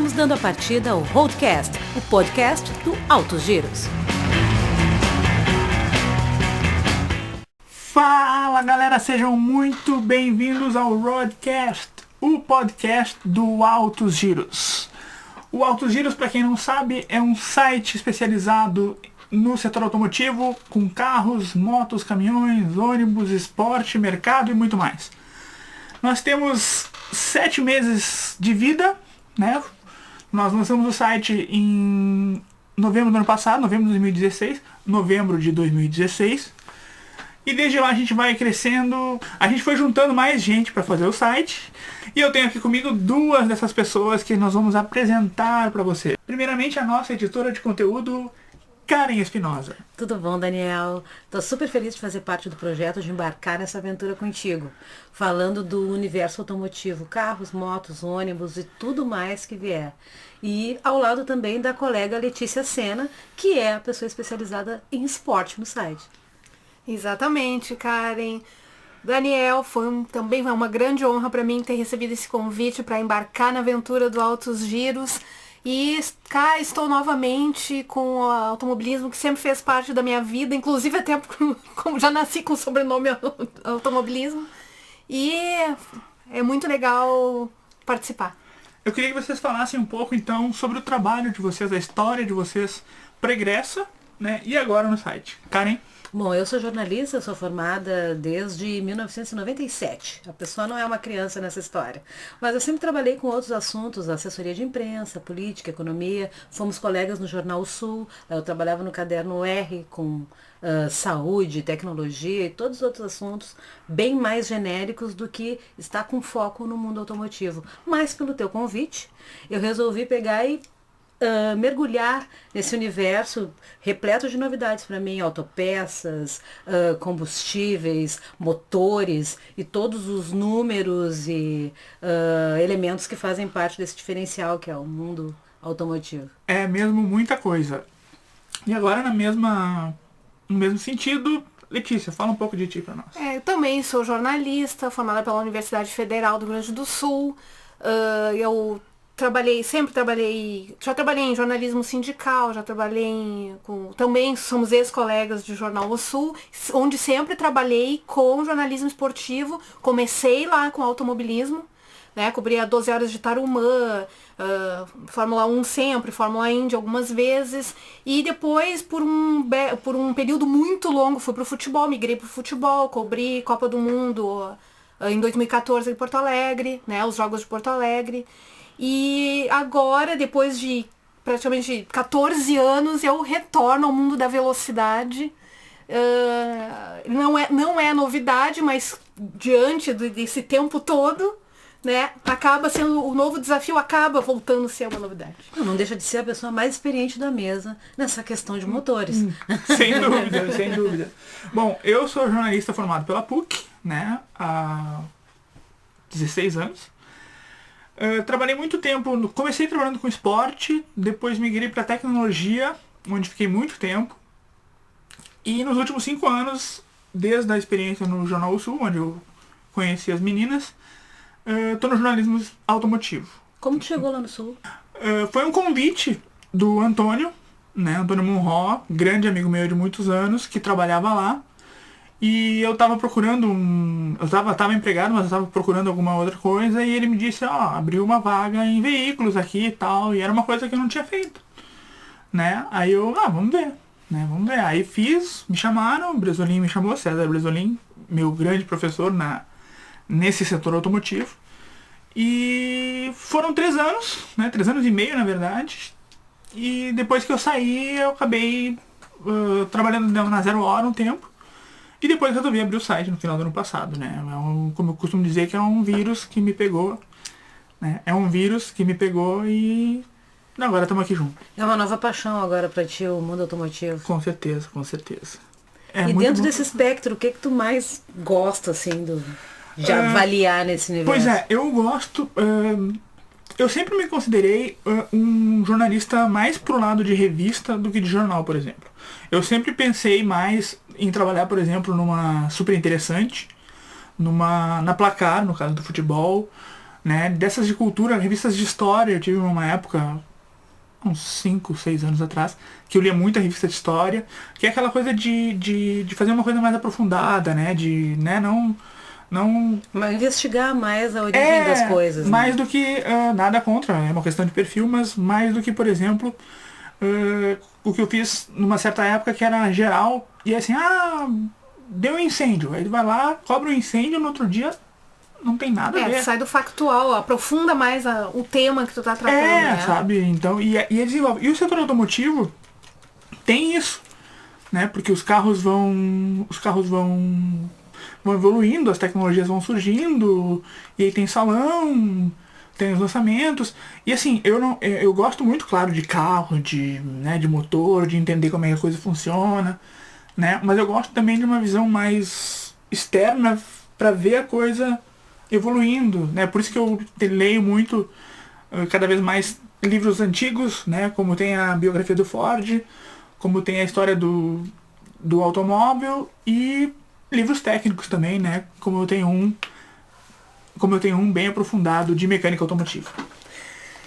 Estamos dando a partida ao Roadcast, o podcast do Altos Giros. Fala galera, sejam muito bem-vindos ao Roadcast, o podcast do Altos Giros. O Altos Giros, para quem não sabe, é um site especializado no setor automotivo, com carros, motos, caminhões, ônibus, esporte, mercado e muito mais. Nós temos 7 meses de vida, né? Nós lançamos o site em novembro do ano passado, novembro de 2016, novembro de 2016. E desde lá a gente vai crescendo, a gente foi juntando mais gente para fazer o site. E eu tenho aqui comigo duas dessas pessoas que nós vamos apresentar para você. Primeiramente, a nossa editora de conteúdo, Karen Espinosa. Tudo bom, Daniel? Tô super feliz de fazer parte do projeto, de embarcar nessa aventura contigo. Falando do universo automotivo, carros, motos, ônibus e tudo mais que vier. E ao lado também da colega Letícia Sena, que é a pessoa especializada em esporte no site. Exatamente, Karen. Daniel, também é uma grande honra para mim ter recebido esse convite para embarcar na aventura do Altos Giros. E cá estou novamente com o automobilismo, que sempre fez parte da minha vida, inclusive até como já nasci com o sobrenome automobilismo. E é muito legal participar. Eu queria que vocês falassem um pouco então sobre o trabalho de vocês, a história de vocês pregressa, né? E agora no site. Karen? Bom, eu sou jornalista, sou formada desde 1997. A pessoa não é uma criança nessa história. Mas eu sempre trabalhei com outros assuntos, assessoria de imprensa, política, economia. Fomos colegas no Jornal Sul. Eu trabalhava no Caderno R com saúde, tecnologia e todos os outros assuntos bem mais genéricos do que está com foco no mundo automotivo. Mas pelo teu convite, eu resolvi pegar e mergulhar nesse universo repleto de novidades para mim, autopeças, combustíveis, motores e todos os números e elementos que fazem parte desse diferencial que é o mundo automotivo. É mesmo muita coisa. E agora no mesmo sentido, Letícia, fala um pouco de ti para nós. Eu também sou jornalista, formada pela Universidade Federal do Rio Grande do Sul. Eu já trabalhei em jornalismo sindical, também somos ex-colegas de Jornal O Sul, onde sempre trabalhei com jornalismo esportivo. Comecei lá com automobilismo, né? Cobria 12 horas de Tarumã, Fórmula 1 sempre, Fórmula Indy algumas vezes, e depois por um período muito longo fui pro futebol, migrei pro futebol, cobri Copa do Mundo em 2014 em Porto Alegre, né? Os Jogos de Porto Alegre. E agora, depois de praticamente 14 anos, eu retorno ao mundo da velocidade. Não é novidade, mas diante desse tempo todo, né, acaba sendo o novo desafio, acaba voltando a ser uma novidade. Não deixa de ser a pessoa mais experiente da mesa nessa questão de motores. Sem dúvida, sem dúvida. Bom, eu sou jornalista formado pela PUC, né, há 16 anos. Trabalhei muito tempo, comecei trabalhando com esporte, depois migrei para tecnologia, onde fiquei muito tempo. E nos últimos 5 anos, desde a experiência no Jornal O Sul, onde eu conheci as meninas, estou no jornalismo automotivo. Como tu chegou lá no Sul? Foi um convite do Antônio, né, Antônio Monró, grande amigo meu de muitos anos, que trabalhava lá. E eu tava procurando eu tava empregado, mas eu tava procurando alguma outra coisa, e ele me disse, abriu uma vaga em veículos aqui e tal, e era uma coisa que eu não tinha feito, né? Aí eu, vamos ver, né? Vamos ver. Aí fiz, me chamaram, o Bresolim me chamou, César Bresolim, meu grande professor nesse setor automotivo. E foram 3 anos, né? 3 anos e meio, na verdade. E depois que eu saí, eu acabei trabalhando na Zero Hora um tempo. E depois resolvi abrir o site no final do ano passado, né? Como eu costumo dizer, que é um vírus que me pegou, né? É um vírus que me pegou e agora estamos aqui juntos. É uma nova paixão agora pra ti, o mundo automotivo. Com certeza, com certeza. E dentro desse espectro, o que tu mais gosta, assim, de avaliar nesse universo? Pois é, eu gosto... eu sempre me considerei um jornalista mais pro lado de revista do que de jornal, por exemplo. Eu sempre pensei mais em trabalhar, por exemplo, numa Super Interessante, na Placar, no caso do futebol, né? Dessas de cultura, revistas de história, eu tive uma época, uns 5, 6 anos atrás, que eu lia muita revista de história, que é aquela coisa de fazer uma coisa mais aprofundada, né? De, né, não Mas investigar mais a origem das coisas. mais né? do que, nada contra, é uma questão de perfil, mas mais do que, por exemplo, o que eu fiz numa certa época que era geral, e assim, deu um incêndio, aí ele vai lá, cobra um incêndio, no outro dia não tem nada a ver. Sai do factual, aprofunda mais o tema que tu tá tratando, né? Sabe, então, e desenvolve. E o setor automotivo tem isso, né, porque os carros vão evoluindo, as tecnologias vão surgindo, e aí tem salão, tem os lançamentos, e assim, eu gosto muito, claro, de carro, né, de motor, de entender como é que a coisa funciona, né, mas eu gosto também de uma visão mais externa para ver a coisa evoluindo, né, por isso que eu leio muito, cada vez mais livros antigos, né, como tem a biografia do Ford, como tem a história do automóvel, e livros técnicos também, né? Como eu tenho um bem aprofundado de mecânica automotiva.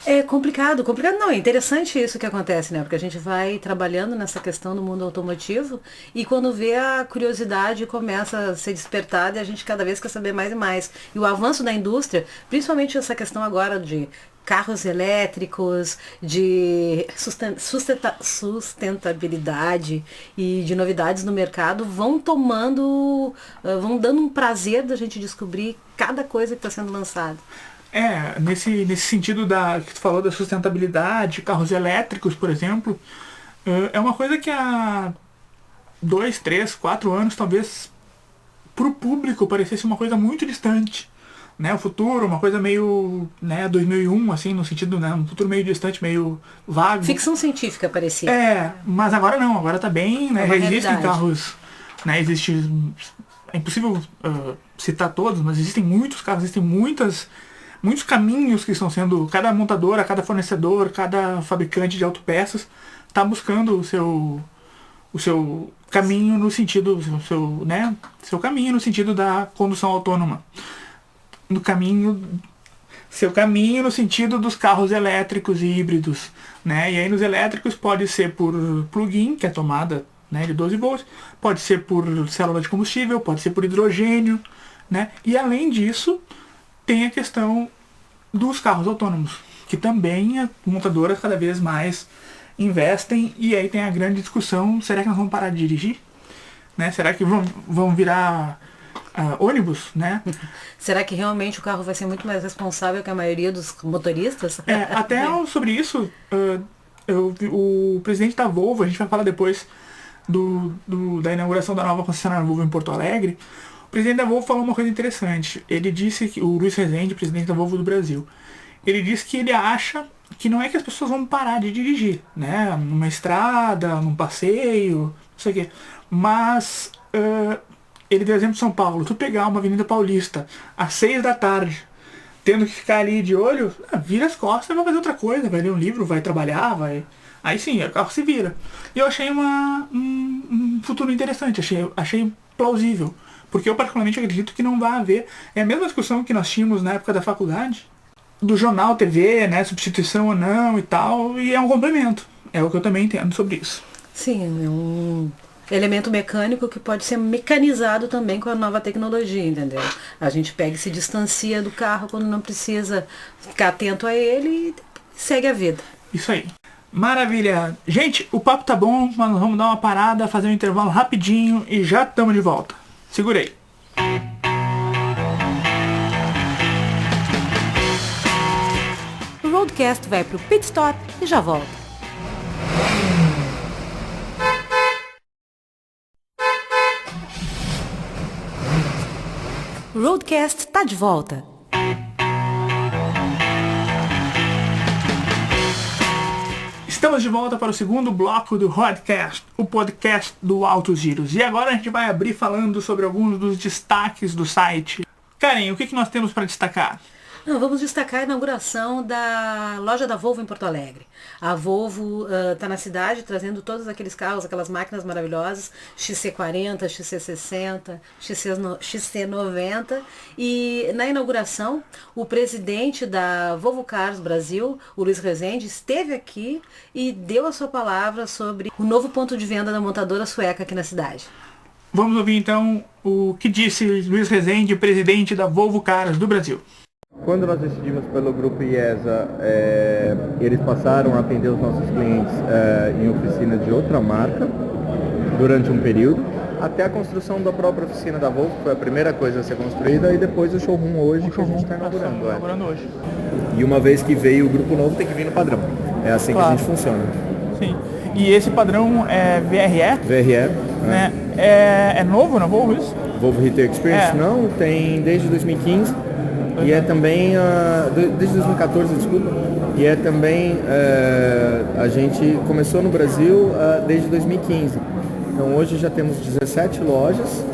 É complicado não, é interessante isso que acontece, né? Porque a gente vai trabalhando nessa questão do mundo automotivo e quando vê a curiosidade começa a ser despertada e a gente cada vez quer saber mais e mais. E o avanço da indústria, principalmente essa questão agora de carros elétricos, de sustentabilidade e de novidades no mercado vão dando um prazer da gente descobrir cada coisa que está sendo lançada. Nesse sentido que tu falou da sustentabilidade, carros elétricos, por exemplo, é uma coisa que há 2, 3, 4 anos talvez pro público parecesse uma coisa muito distante. Né, o futuro, uma coisa meio, né, 2001, assim, no sentido, né, um futuro meio distante, meio vago. Ficção científica parecia. Mas agora não, agora tá bem, né, já existem carros, né, é impossível citar todos, mas existem muitos carros, existem muitos caminhos que estão sendo, cada montadora, cada fornecedor, cada fabricante de autopeças tá buscando o seu caminho no sentido, seu caminho no sentido da condução autônoma. Seu caminho no sentido dos carros elétricos e híbridos, né? E aí nos elétricos pode ser por plug-in, que é tomada, né, de 12 volts, pode ser por célula de combustível, pode ser por hidrogênio, né? E além disso, tem a questão dos carros autônomos, que também as montadoras cada vez mais investem, e aí tem a grande discussão, será que nós vamos parar de dirigir? Né? Será que vão virar ônibus, né? Será que realmente o carro vai ser muito mais responsável que a maioria dos motoristas? Até sobre isso, o presidente da Volvo, a gente vai falar depois da inauguração da nova concessionária Volvo em Porto Alegre, o presidente da Volvo falou uma coisa interessante. Ele disse que, o Luiz Rezende, presidente da Volvo do Brasil, ele disse que ele acha que não é que as pessoas vão parar de dirigir, né? Numa estrada, num passeio, não sei o quê. Mas ele deu exemplo de São Paulo. Tu pegar uma Avenida Paulista às 6 da tarde, tendo que ficar ali de olho, vira as costas e vai fazer outra coisa, vai ler um livro, vai trabalhar, vai... Aí sim, o carro se vira. E eu achei um futuro interessante, achei plausível. Porque eu particularmente acredito que não vai haver... É a mesma discussão que nós tínhamos na época da faculdade, do jornal, TV, né, substituição ou não e tal, e é um complemento. É o que eu também entendo sobre isso. Sim, é um elemento mecânico que pode ser mecanizado também com a nova tecnologia, entendeu? A gente pega e se distancia do carro quando não precisa ficar atento a ele e segue a vida. Isso aí. Maravilha. Gente, o papo tá bom, mas nós vamos dar uma parada, fazer um intervalo rapidinho e já estamos de volta. Segurei. O Roadcast vai pro pit stop e já volta. O Roadcast tá de volta. Estamos de volta para o segundo bloco do Roadcast, o podcast do Altos Giros. E agora a gente vai abrir falando sobre alguns dos destaques do site. Karen, o que nós temos para destacar? Não, vamos destacar a inauguração da loja da Volvo em Porto Alegre. A Volvo está na cidade trazendo todos aqueles carros, aquelas máquinas maravilhosas, XC40, XC60, XC90. E na inauguração, o presidente da Volvo Cars Brasil, o Luiz Rezende, esteve aqui e deu a sua palavra sobre o novo ponto de venda da montadora sueca aqui na cidade. Vamos ouvir então o que disse Luiz Rezende, presidente da Volvo Cars do Brasil. Quando nós decidimos pelo Grupo IESA, eles passaram a atender os nossos clientes em oficinas de outra marca durante um período, até a construção da própria oficina da Volvo, que foi a primeira coisa a ser construída, e depois o showroom hoje, que a gente está inaugurando. Hoje. E uma vez que veio o Grupo Novo, tem que vir no padrão. É assim que a gente funciona. Sim. E esse padrão é VRE? VRE. Né? É novo na Volvo isso? Volvo Retail Experience? Não, tem desde 2015. E é também, desde 2014, desculpa, e é também, a gente começou no Brasil desde 2015. Então hoje já temos 17 lojas,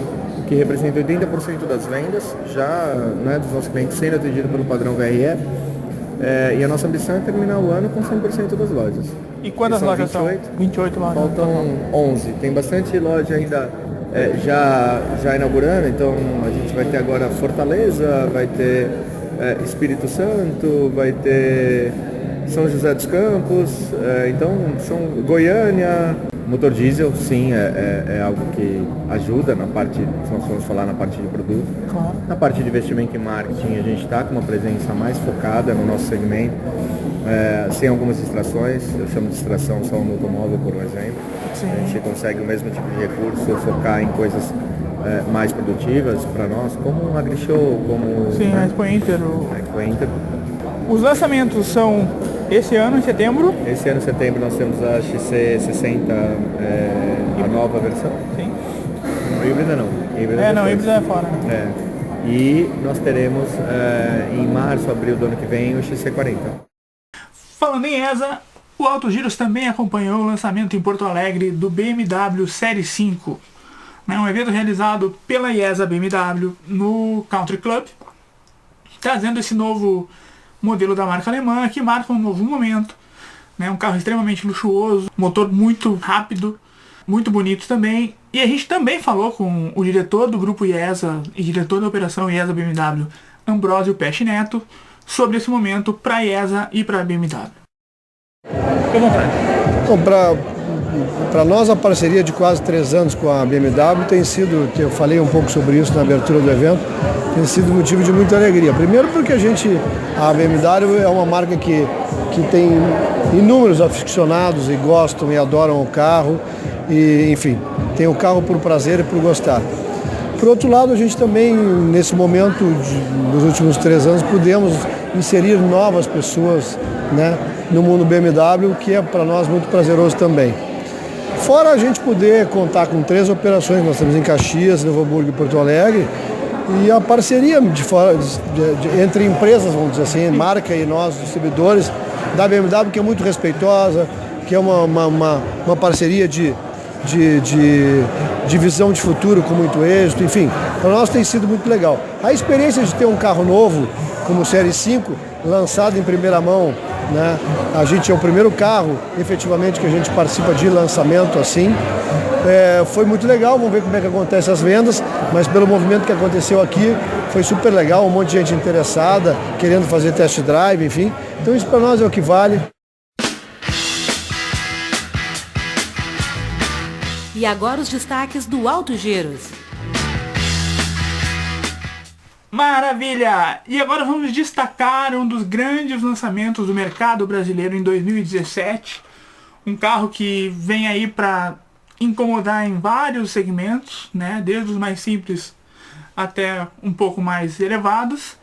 que representam 80% das vendas, já dos nossos clientes sendo atendidos pelo padrão VRE. E a nossa ambição é terminar o ano com 100% das lojas. E quantas lojas 28, são? 28 lojas. Faltam 11. Tem bastante loja ainda já inaugurando, então a gente vai ter agora Fortaleza, vai ter Espírito Santo, vai ter São José dos Campos, então são Goiânia. Motor diesel, sim, é algo que ajuda na parte, se nós formos falar na parte de produto. Claro. Na parte de investimento em marketing, a gente está com uma presença mais focada no nosso segmento, sem algumas distrações. Eu chamo de distração só no automóvel, por um exemplo. Sim. A gente consegue o mesmo tipo de recurso, focar em coisas mais produtivas para nós, como um AgriShow, como... Sim, a Expo Inter. Expo Inter. Os lançamentos são esse ano, em setembro? Esse ano, em setembro, nós temos a XC60, a nova versão. Sim. Híbrida não. Híbrida é fora. Né? E nós teremos em março, abril do ano que vem, o XC40. Falando em ESA, o Autos Giros também acompanhou o lançamento em Porto Alegre do BMW Série 5. Um evento realizado pela IESA BMW no Country Club, trazendo esse novo modelo da marca alemã, que marca um novo momento. Um carro extremamente luxuoso, motor muito rápido, muito bonito também. E a gente também falou com o diretor do grupo IESA e diretor da operação IESA BMW, Ambrósio Peste Neto, sobre esse momento para a IESA e para a BMW. Fique à vontade. Bom, para nós a parceria de quase 3 anos com a BMW tem sido, que eu falei um pouco sobre isso na abertura do evento, tem sido motivo de muita alegria. Primeiro porque a BMW é uma marca que tem inúmeros aficionados e gostam e adoram o carro e, enfim, tem o carro por prazer e por gostar. Por outro lado, a gente também, nesse momento, nos últimos 3 anos, pudemos inserir novas pessoas, no mundo BMW, que é para nós muito prazeroso também. Fora a gente poder contar com 3 operações, nós temos em Caxias, Novo Hamburgo e Porto Alegre, e a parceria entre empresas, vamos dizer assim, marca e nós, distribuidores, da BMW, que é muito respeitosa, que é uma parceria de visão de futuro com muito êxito, enfim, para nós tem sido muito legal. A experiência de ter um carro novo, como o Série 5, lançado em primeira mão, a gente é o primeiro carro, efetivamente, que a gente participa de lançamento assim. Foi muito legal, vamos ver como é que acontece as vendas, mas pelo movimento que aconteceu aqui, foi super legal, um monte de gente interessada, querendo fazer test drive, enfim. Então isso para nós é o que vale. E agora os destaques do Autos Giros. Maravilha! E agora vamos destacar um dos grandes lançamentos do mercado brasileiro em 2017. Um carro que vem aí para incomodar em vários segmentos, desde os mais simples até um pouco mais elevados.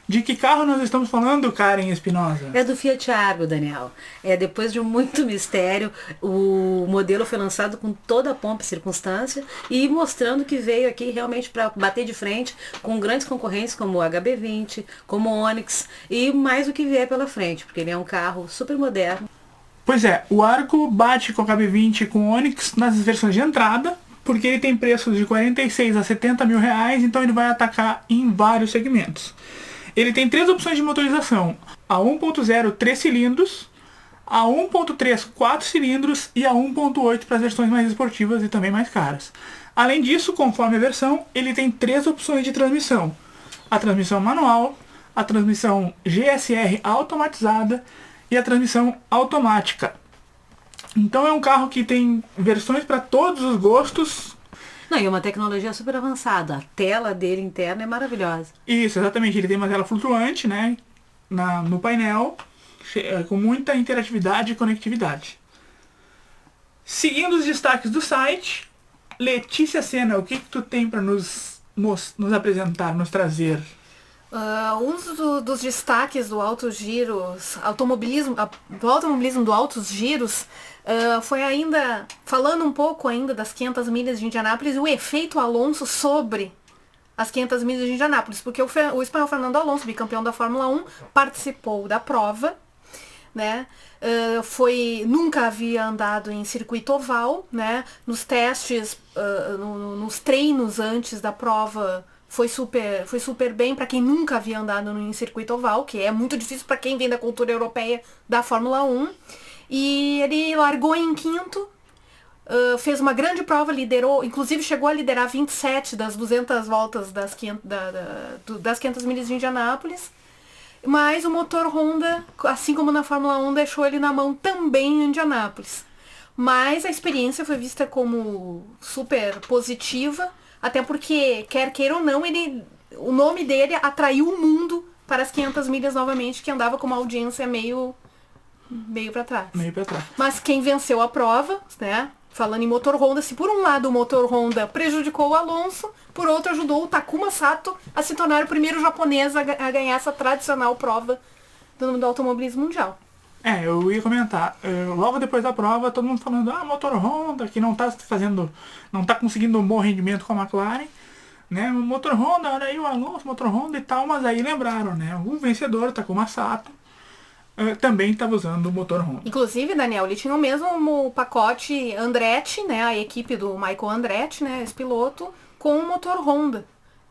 De que carro nós estamos falando, Karen Espinosa? É do Fiat Argo, Daniel. Depois de muito mistério, o modelo foi lançado com toda a pompa e circunstância e mostrando que veio aqui realmente para bater de frente com grandes concorrentes como o HB20, como o Onix e mais o que vier pela frente, porque ele é um carro super moderno. Pois é, o Argo bate com o HB20 e com o Onix nas versões de entrada, porque ele tem preços de 46 a 70 mil reais, então ele vai atacar em vários segmentos. Ele tem 3 opções de motorização. A 1.0, 3 cilindros. A 1.3, 4 cilindros. E a 1.8 para as versões mais esportivas e também mais caras. Além disso, conforme a versão, ele tem 3 opções de transmissão. A transmissão manual, a transmissão GSR automatizada e a transmissão automática. Então é um carro que tem versões para todos os gostos. Não, e uma tecnologia super avançada. A tela dele interna é maravilhosa. Isso, exatamente. Ele tem uma tela flutuante, né? No painel, com muita interatividade e conectividade. Seguindo os destaques do site, Letícia Sena, o que tu tem para nos apresentar, nos trazer? Um dos destaques do altos giros, do automobilismo do altos giros, foi ainda, falando um pouco ainda das 500 milhas de Indianápolis e o efeito Alonso sobre as 500 milhas de Indianápolis, porque o espanhol Fernando Alonso, bicampeão da Fórmula 1, participou da prova, né? Nunca havia andado em circuito oval, né? Nos testes, nos treinos antes da prova, foi super bem para quem nunca havia andado em circuito oval, que é muito difícil para quem vem da cultura europeia da Fórmula 1. E ele largou em quinto, fez uma grande prova, liderou, inclusive chegou a liderar 27 das 200 voltas das 500 milhas de Indianápolis. Mas o motor Honda, assim como na Fórmula 1, deixou ele na mão também em Indianápolis. Mas a experiência foi vista como super positiva, até porque, quer queira ou não, o nome dele atraiu o mundo para as 500 milhas novamente, que andava com uma audiência meio para trás. Meio para trás. Mas quem venceu a prova, né? Falando em motor Honda, se por um lado o motor Honda prejudicou o Alonso, por outro ajudou o Takuma Sato a se tornar o primeiro japonês a ganhar essa tradicional prova do automobilismo mundial. Eu ia comentar, logo depois da prova, todo mundo falando, motor Honda, que não tá conseguindo um bom rendimento com a McLaren, né? O motor Honda, olha aí o Alonso, motor Honda e tal, mas aí lembraram, né? O vencedor, Takuma Sato, também estava usando o motor Honda. Inclusive, Daniel, ele tinha o mesmo pacote Andretti, né? A equipe do Michael Andretti, né? Esse piloto, com o motor Honda,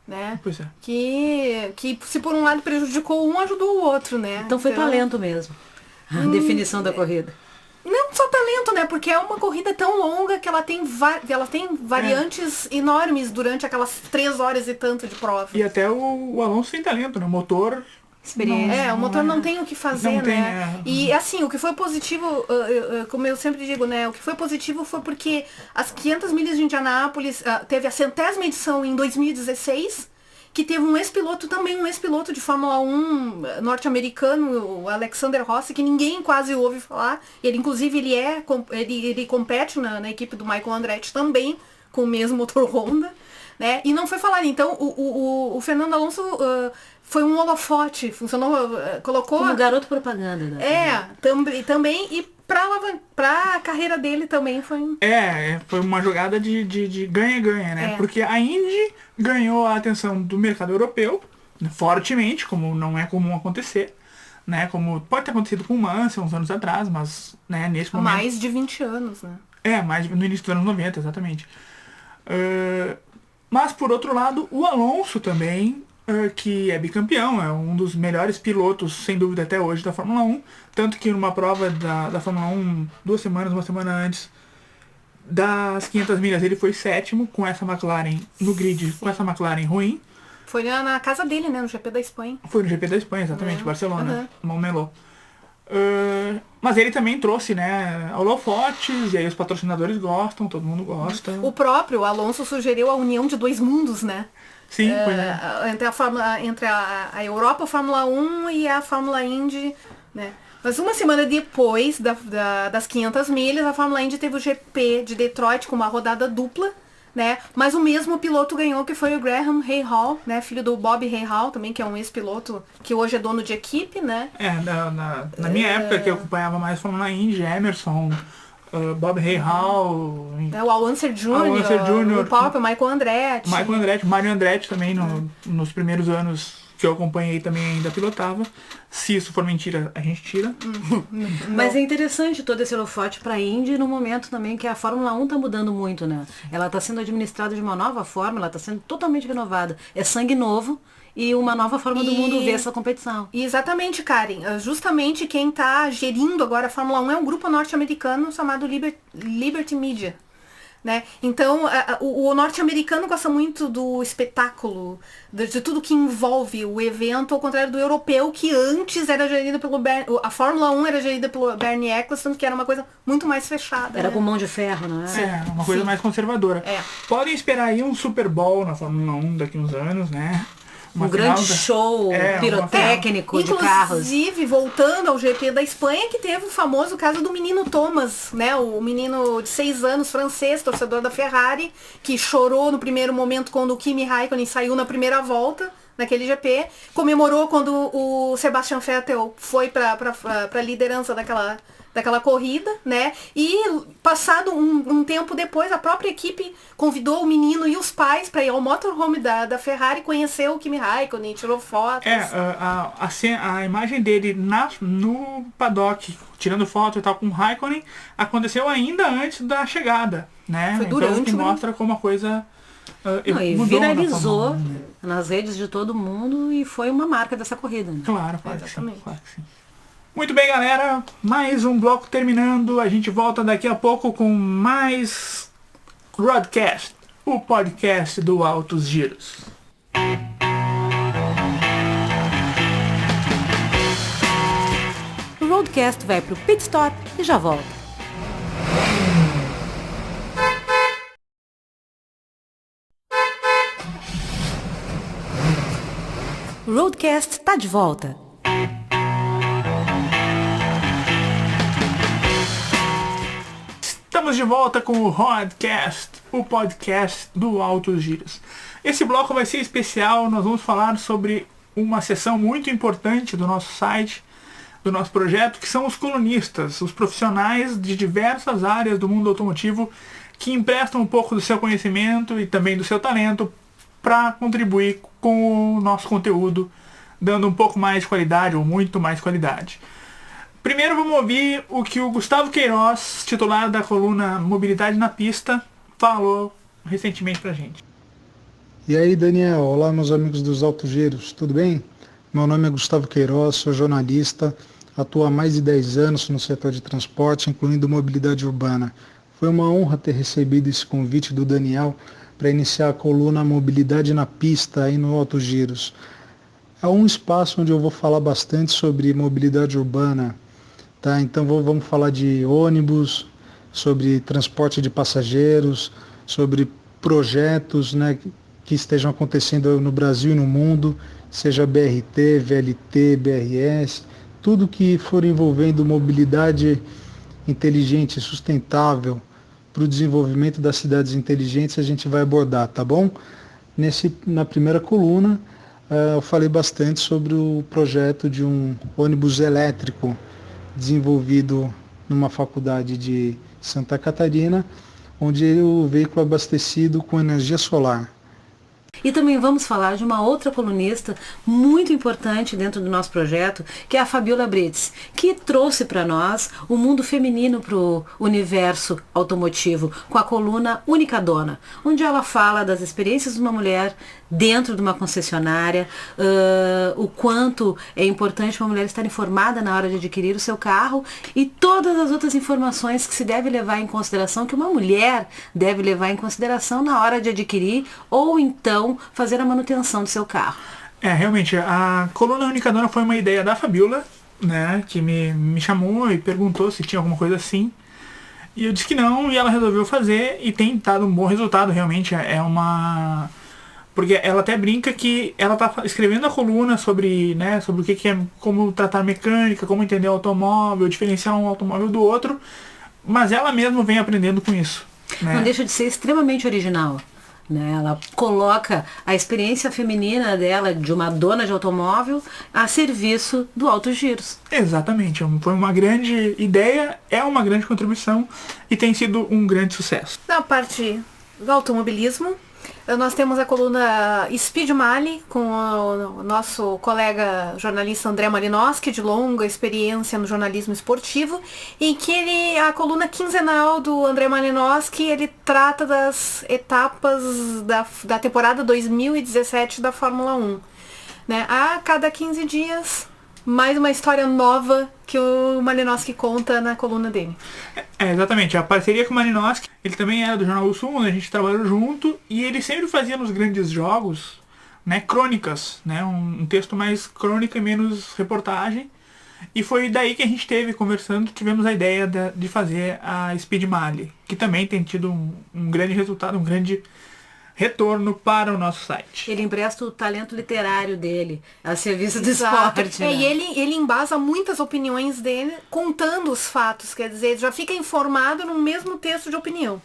né? Pois é. Que se por um lado prejudicou um, ajudou o outro, né? Então foi talento mesmo. A definição da corrida. Não só talento, né? Porque é uma corrida tão longa que ela tem variantes enormes durante aquelas 3 horas e tanto de prova. E até o Alonso tem talento, né? O motor... Experiência. O motor não tem o que fazer, né? E assim, o que foi positivo, como eu sempre digo, né? O que foi positivo foi porque as 500 milhas de Indianápolis teve a 100ª edição em 2016, que teve um ex-piloto de Fórmula 1 norte-americano, o Alexander Rossi, que ninguém quase ouve falar. Ele, inclusive, ele compete na equipe do Michael Andretti também, com o mesmo motor Honda, né? E não foi falar. Então, o Fernando Alonso foi um holofote, funcionou, colocou... Como garoto propaganda. Né? Também, e pra carreira dele também foi... Foi uma jogada de ganha-ganha, né? Porque a Indy ganhou a atenção do mercado europeu, né, fortemente, como não é comum acontecer, né? Como pode ter acontecido com o Mansell uns anos atrás, mas, né, nesse momento... Mais de 20 anos, né? Mais no início dos anos 90, exatamente. Mas, por outro lado, o Alonso também, que é bicampeão, é um dos melhores pilotos, sem dúvida, até hoje da Fórmula 1. Tanto que numa prova da Fórmula 1, uma semana antes das 500 milhas, ele foi 7º com essa McLaren no grid, com essa McLaren ruim. Foi na casa dele, né? No GP da Espanha. Foi no GP da Espanha, exatamente, Barcelona, Montmeló. Mas ele também trouxe, né, holofotes, e aí os patrocinadores gostam, todo mundo gosta. O próprio Alonso sugeriu a união de 2 mundos, né? Sim, pois é. Entre a Europa, a Fórmula 1 e a Fórmula Indy, né? Mas uma semana depois das 500 milhas, a Fórmula Indy teve o GP de Detroit com uma rodada dupla, né? Mas o mesmo piloto ganhou, que foi o Graham Rahal, né? Filho do Bob Rahal também, que é um ex-piloto que hoje é dono de equipe, né? Na minha época, que eu acompanhava mais Fórmula Indy, Emerson, Bob Rahal... o Al Unser Jr., o próprio Michael Andretti. Mario Andretti também, nos primeiros anos que eu acompanhei também ainda pilotava. Se isso for mentira, a gente tira. Mas é interessante todo esse holofote para a Indy no momento também que a Fórmula 1 está mudando muito, né? Ela está sendo administrada de uma nova forma, ela está sendo totalmente renovada. É sangue novo e uma nova forma do mundo ver essa competição. Exatamente, Karen. Justamente quem está gerindo agora a Fórmula 1 é um grupo norte-americano chamado Liberty Media. Né? Então, o norte-americano gosta muito do espetáculo, de tudo que envolve o evento, ao contrário do europeu, que antes era gerido pelo a Fórmula 1 era gerida pelo Bernie Eccleston, que era uma coisa muito mais fechada. Era né? com mão de ferro, não é? É, uma coisa mais conservadora. Podem esperar aí um Super Bowl na Fórmula 1 daqui uns anos, né? Um grande show pirotécnico de carros. Inclusive, voltando ao GP da Espanha, que teve o famoso caso do menino Thomas, né? O menino de 6 anos, francês, torcedor da Ferrari, que chorou no primeiro momento quando o Kimi Raikkonen saiu na primeira volta naquele GP, comemorou quando o Sebastian Vettel foi para a liderança daquela corrida, né? E passado um tempo depois, a própria equipe convidou o menino e os pais para ir ao motorhome da Ferrari, conhecer o Kimi Raikkonen, tirou fotos. A imagem dele no paddock, tirando foto e tal com o Raikkonen, aconteceu ainda antes da chegada, né? Foi durante, então, que mostra como a coisa e viralizou nas redes de todo mundo e foi uma marca dessa corrida. Né? Claro, claro que sim. Muito bem, galera, mais um bloco terminando, a gente volta daqui a pouco com mais Roadcast, o podcast do Altos Giros. O Roadcast vai pro pit stop e já volta. O Roadcast tá de volta. Estamos de volta com o Roadcast, o podcast do Altos Giros. Esse bloco vai ser especial, nós vamos falar sobre uma seção muito importante do nosso site, do nosso projeto, que são os colunistas, os profissionais de diversas áreas do mundo automotivo que emprestam um pouco do seu conhecimento e também do seu talento para contribuir com o nosso conteúdo, dando um pouco mais de qualidade ou muito mais qualidade. Primeiro vamos ouvir o que o Gustavo Queiroz, titular da coluna Mobilidade na Pista, falou recentemente pra gente. E aí, Daniel, olá meus amigos dos Altos Giros, tudo bem? Meu nome é Gustavo Queiroz, sou jornalista, atuo há mais de 10 anos no setor de transporte, incluindo mobilidade urbana. Foi uma honra ter recebido esse convite do Daniel para iniciar a coluna Mobilidade na Pista aí no Altos Giros. É um espaço onde eu vou falar bastante sobre mobilidade urbana. Tá, então vamos falar de ônibus, sobre transporte de passageiros, sobre projetos, né, que estejam acontecendo no Brasil e no mundo, seja BRT, VLT, BRS, tudo que for envolvendo mobilidade inteligente e sustentável para o desenvolvimento das cidades inteligentes a gente vai abordar, tá bom? Na primeira coluna eu falei bastante sobre o projeto de um ônibus elétrico desenvolvido numa faculdade de Santa Catarina, onde o veículo é abastecido com energia solar. E também vamos falar de uma outra colunista muito importante dentro do nosso projeto, que é a Fabiola Bretz, que trouxe para nós o mundo feminino para o universo automotivo, com a coluna Única Dona, onde ela fala das experiências de uma mulher dentro de uma concessionária, o quanto é importante uma mulher estar informada na hora de adquirir o seu carro e todas as outras informações que se deve levar em consideração, que uma mulher deve levar em consideração na hora de adquirir ou então fazer a manutenção do seu carro. Realmente, a coluna Única Dona foi uma ideia da Fabiola, né, que me chamou e perguntou se tinha alguma coisa assim. E eu disse que não, e ela resolveu fazer e tem dado um bom resultado, realmente. Porque ela até brinca que ela está escrevendo a coluna sobre, né, sobre o que é, como tratar mecânica, como entender o automóvel, diferenciar um automóvel do outro, mas ela mesma vem aprendendo com isso. Né? Não deixa de ser extremamente original. Né? Ela coloca a experiência feminina dela, de uma dona de automóvel, a serviço do Altos Giros. Exatamente, foi uma grande ideia, é uma grande contribuição e tem sido um grande sucesso. Na parte do automobilismo, Nós temos a coluna Speed Mali, com o nosso colega jornalista André Malinowski, de longa experiência no jornalismo esportivo, em que a coluna quinzenal do André Malinowski, ele trata das etapas da temporada 2017 da Fórmula 1. Né? A cada 15 dias, mais uma história nova que o Malinowski conta na coluna dele. Exatamente. A parceria com o Malinowski, ele também era do Jornal do Sul, onde a gente trabalhou junto, e ele sempre fazia nos grandes jogos, né, crônicas, né, um texto mais crônica e menos reportagem. E foi daí que a gente teve, conversando, tivemos a ideia de fazer a Speed Mali, que também tem tido um grande resultado, um grande retorno para o nosso site. Ele empresta o talento literário dele a serviço do Exato. esporte. Né? E ele embasa muitas opiniões dele contando os fatos, quer dizer, já fica informado no mesmo texto de opinião.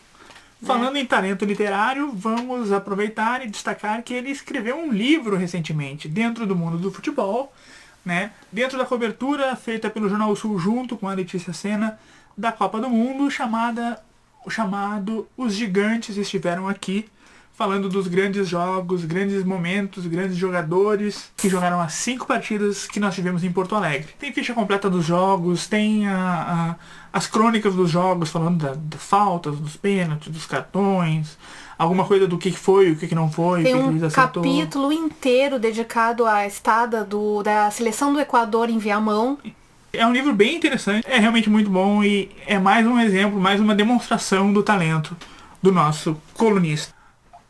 Falando em talento literário, vamos aproveitar e destacar que ele escreveu um livro recentemente, dentro do mundo do futebol, né? Dentro da cobertura feita pelo Jornal Sul junto com a Letícia Senna da Copa do Mundo, chamado Os Gigantes Estiveram Aqui, falando dos grandes jogos, grandes momentos, grandes jogadores que jogaram as 5 partidas que nós tivemos em Porto Alegre. Tem ficha completa dos jogos, tem as crônicas dos jogos, falando das faltas, dos pênaltis, dos cartões, alguma coisa do que foi, o que não foi, tem o que o juiz acertou. Tem um capítulo inteiro dedicado à estada da seleção do Equador em Viamão. É um livro bem interessante, é realmente muito bom e é mais um exemplo, mais uma demonstração do talento do nosso colunista.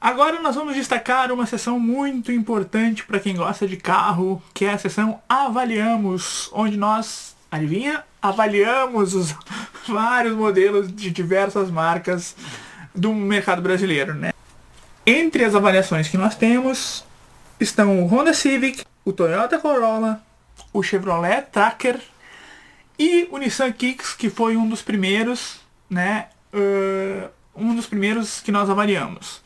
Agora nós vamos destacar uma sessão muito importante para quem gosta de carro, que é a sessão Avaliamos, onde nós, adivinha? Avaliamos os vários modelos de diversas marcas do mercado brasileiro, né? Entre as avaliações que nós temos estão o Honda Civic, o Toyota Corolla, o Chevrolet Tracker e o Nissan Kicks, que foi um dos primeiros, né? Um dos primeiros que nós avaliamos.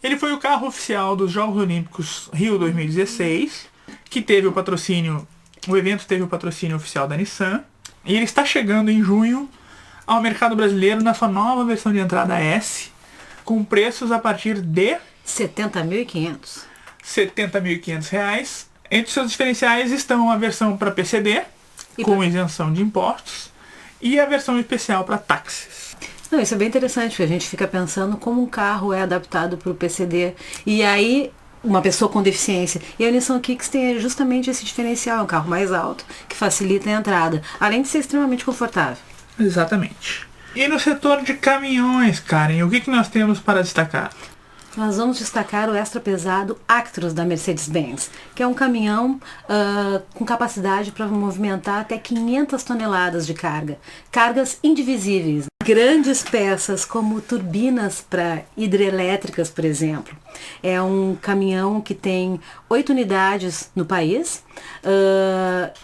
Ele foi o carro oficial dos Jogos Olímpicos Rio 2016, que teve o patrocínio, o evento teve o patrocínio oficial da Nissan, e ele está chegando em junho ao mercado brasileiro na sua nova versão de entrada S, com preços a partir de R$ 70.500. R$ 70.500. Entre seus diferenciais estão a versão para PCD, com isenção de impostos, e a versão especial para táxis. Não, isso é bem interessante, porque a gente fica pensando como um carro é adaptado para o PCD. E aí, uma pessoa com deficiência. E a Nissan Kicks tem justamente esse diferencial, é um carro mais alto, que facilita a entrada, além de ser extremamente confortável. Exatamente. E no setor de caminhões, Karen, o que nós temos para destacar? Nós vamos destacar o extra pesado Actros da Mercedes-Benz, que é um caminhão com capacidade para movimentar até 500 toneladas de carga. Cargas indivisíveis. Grandes peças como turbinas para hidrelétricas, por exemplo. É um caminhão que tem 8 unidades no país.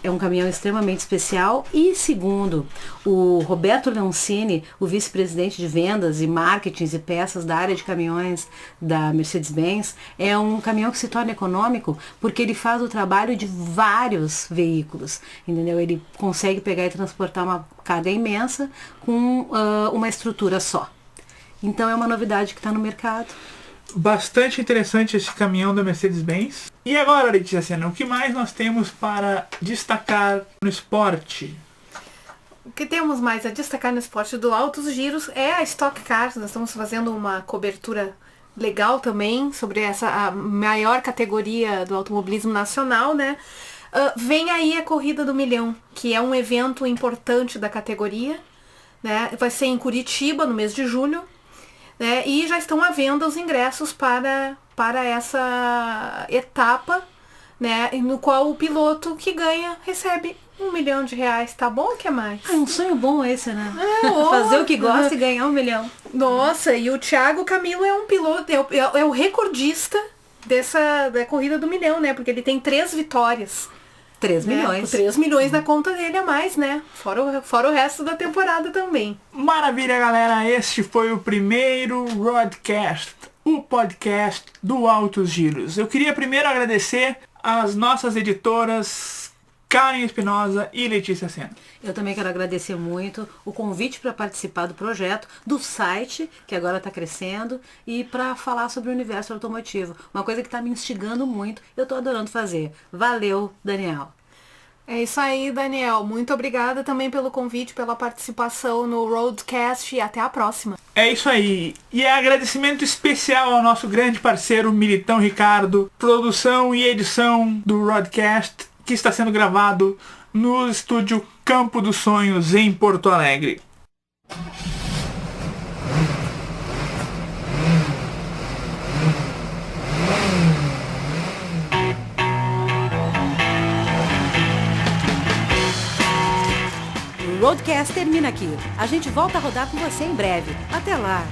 É um caminhão extremamente especial e, segundo o Roberto Leoncini, o vice-presidente de vendas e marketing e peças da área de caminhões da Mercedes-Benz, é um caminhão que se torna econômico porque ele faz o trabalho de vários veículos, entendeu? Ele consegue pegar e transportar uma carga imensa com uma estrutura só. Então é uma novidade que está no mercado. Bastante interessante esse caminhão da Mercedes-Benz. E agora, Letícia Senna, o que mais nós temos para destacar no esporte? O que temos mais a destacar no esporte do Altos Giros é a Stock Cars. Nós estamos fazendo uma cobertura legal também sobre a maior categoria do automobilismo nacional, né? Vem aí a Corrida do Milhão, que é um evento importante da categoria, né? Vai ser em Curitiba, no mês de julho, né? E já estão à venda os ingressos para essa etapa, né? No qual o piloto que ganha recebe R$1 milhão. Tá bom? O que mais? É um sonho bom esse, né? Fazer o que gosta e ganhar R$1 milhão. Nossa, e o Thiago Camilo é um piloto, é o recordista da Corrida do Milhão, né? Porque ele tem 3 vitórias. 3 milhões. 3 milhões na conta dele a mais, né? Fora o resto da temporada também. Maravilha, galera! Este foi o primeiro Rodcast, o podcast do Altos Giros. Eu queria primeiro agradecer às nossas editoras Karen Espinosa e Letícia Sena. Eu também quero agradecer muito o convite para participar do projeto, do site, que agora está crescendo, e para falar sobre o universo automotivo. Uma coisa que está me instigando muito, eu estou adorando fazer. Valeu, Daniel. É isso aí, Daniel. Muito obrigada também pelo convite, pela participação no Roadcast e até a próxima. É isso aí. E é agradecimento especial ao nosso grande parceiro Militão Ricardo, produção e edição do Roadcast, que está sendo gravado no estúdio Campo dos Sonhos, em Porto Alegre. O Roadcast termina aqui. A gente volta a rodar com você em breve. Até lá!